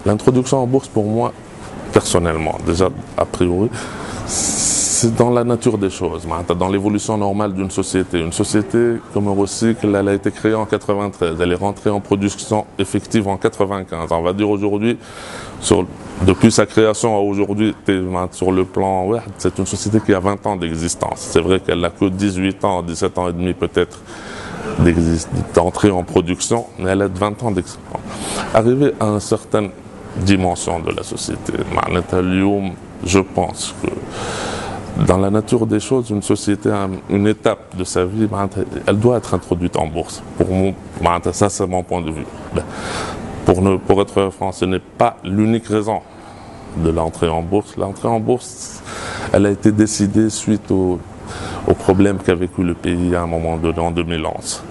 L'introduction en bourse, pour moi, personnellement, déjà a priori, c'est dans la nature des choses, dans l'évolution normale d'une société. Une société comme Eurocycle, elle a été créée en 93, elle est rentrée en production effective en 95. On va dire aujourd'hui, depuis sa création à aujourd'hui, sur le plan, ouais, c'est une société qui a 20 ans d'existence. C'est vrai qu'elle n'a que 18 ans, 17 ans et demi peut-être d'entrée en production, mais elle a 20 ans d'existence. Arrivé à une certaine dimension de la société, je pense que dans la nature des choses, une société a une étape de sa vie, elle doit être introduite en bourse. Pour moi, ça c'est mon point de vue. Pour être franc, ce n'est pas l'unique raison de l'entrée en bourse. L'entrée en bourse, elle a été décidée suite aux problèmes qu'a vécu le pays à un moment donné, en 2011.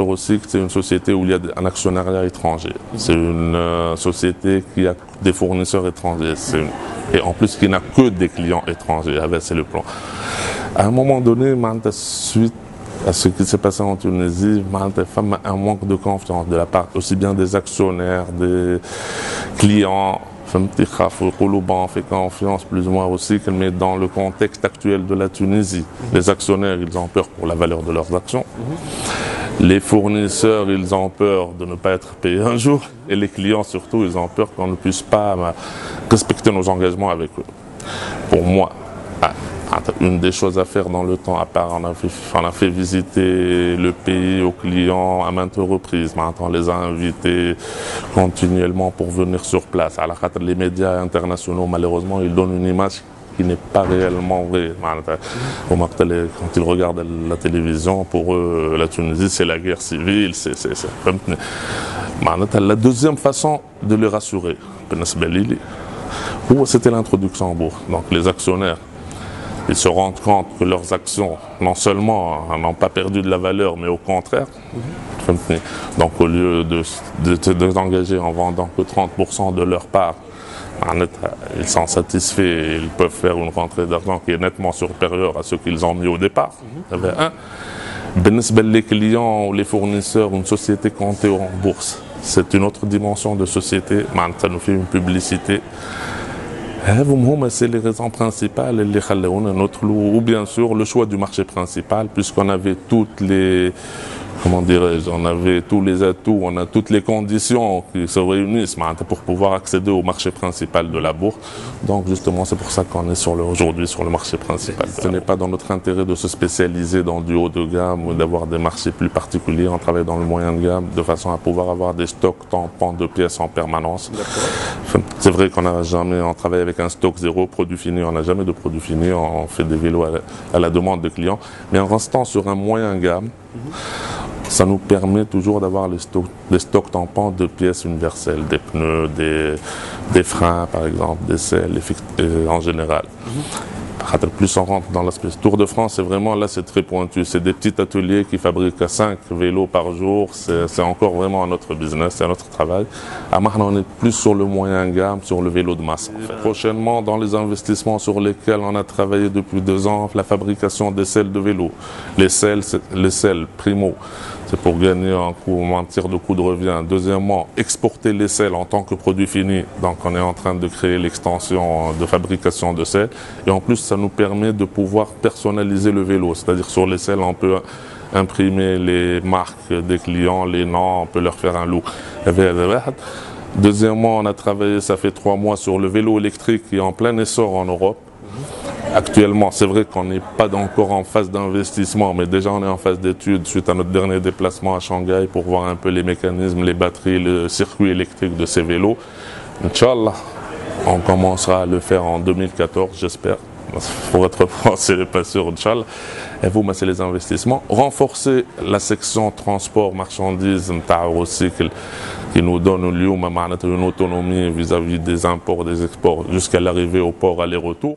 Aussi que c'est une société où il y a un actionnariat étranger. C'est une société qui a des fournisseurs étrangers. Et en plus qui n'a que des clients étrangers. C'est le plan. À un moment donné, suite à ce qui s'est passé en Tunisie, un manque de confiance de la part aussi bien des actionnaires, des clients. On fait confiance plus ou moins aussi, mais dans le contexte actuel de la Tunisie, les actionnaires, ils ont peur pour la valeur de leurs actions. Les fournisseurs, ils ont peur de ne pas être payés un jour. Et les clients, surtout, ils ont peur qu'on ne puisse pas respecter nos engagements avec eux. Pour moi, une des choses à faire dans le temps, à part on a fait visiter le pays aux clients à maintes reprises. Maintenant, on les a invités continuellement pour venir sur place. Les médias internationaux, malheureusement, ils donnent une image qui n'est pas réellement vraie. Quand ils regardent la télévision, pour eux, la Tunisie, c'est la guerre civile. La deuxième façon de les rassurer, c'était l'introduction en bourse. Donc les actionnaires, ils se rendent compte que leurs actions, non seulement n'ont pas perdu de la valeur, mais au contraire. Donc au lieu de s'engager en vendant que 30% de leur part, ils sont satisfaits et ils peuvent faire une rentrée d'argent qui est nettement supérieure à ce qu'ils ont mis au départ. Les clients ou les fournisseurs, une société cotée en bourse, c'est une autre dimension de société. Ça nous fait une publicité. C'est les raisons principales, ou bien sûr le choix du marché principal, puisqu'on avait on avait tous les atouts, on a toutes les conditions qui se réunissent pour pouvoir accéder au marché principal de la bourse. Donc justement, c'est pour ça qu'on est aujourd'hui sur le marché principal. Ce n'est pas dans notre intérêt de se spécialiser dans du haut de gamme ou d'avoir des marchés plus particuliers. On travaille dans le moyen de gamme de façon à pouvoir avoir des stocks tampons de pièces en permanence. C'est vrai on travaille avec un stock zéro, produit fini, on n'a jamais de produit fini, on fait des vélos à la demande des clients. Mais en restant sur un moyen gamme, ça nous permet toujours d'avoir des stocks tampons de pièces universelles, des pneus, des freins par exemple, des selles en général. Plus on rentre dans l'aspect Tour de France, c'est très pointu. C'est des petits ateliers qui fabriquent 5 vélos par jour. C'est encore vraiment notre business, c'est notre travail. À Mahna, on est plus sur le moyen gamme, sur le vélo de masse. Prochainement, dans les investissements sur lesquels on a travaillé depuis 2 ans, la fabrication des selles de vélo. Les selles primo, c'est pour gagner en tir de coût de revient. Deuxièmement, exporter les selles en tant que produit fini. Donc on est en train de créer l'extension de fabrication de selles. Et en plus, ça nous permet de pouvoir personnaliser le vélo. C'est-à-dire sur les selles, on peut imprimer les marques des clients, les noms, on peut leur faire un look. Deuxièmement, on a travaillé, ça fait 3 mois, sur le vélo électrique qui est en plein essor en Europe. Actuellement, c'est vrai qu'on n'est pas encore en phase d'investissement, mais déjà on est en phase d'étude suite à notre dernier déplacement à Shanghai pour voir un peu les mécanismes, les batteries, le circuit électrique de ces vélos. Inch'Allah, on commencera à le faire en 2014, j'espère. Pour être franc, c'est pas sûr, Inch'Allah. Et vous, c'est les investissements. Renforcer la section transport, marchandises, Eurocycle, qui nous donne une autonomie vis-à-vis des imports, des exports, jusqu'à l'arrivée au port aller-retour.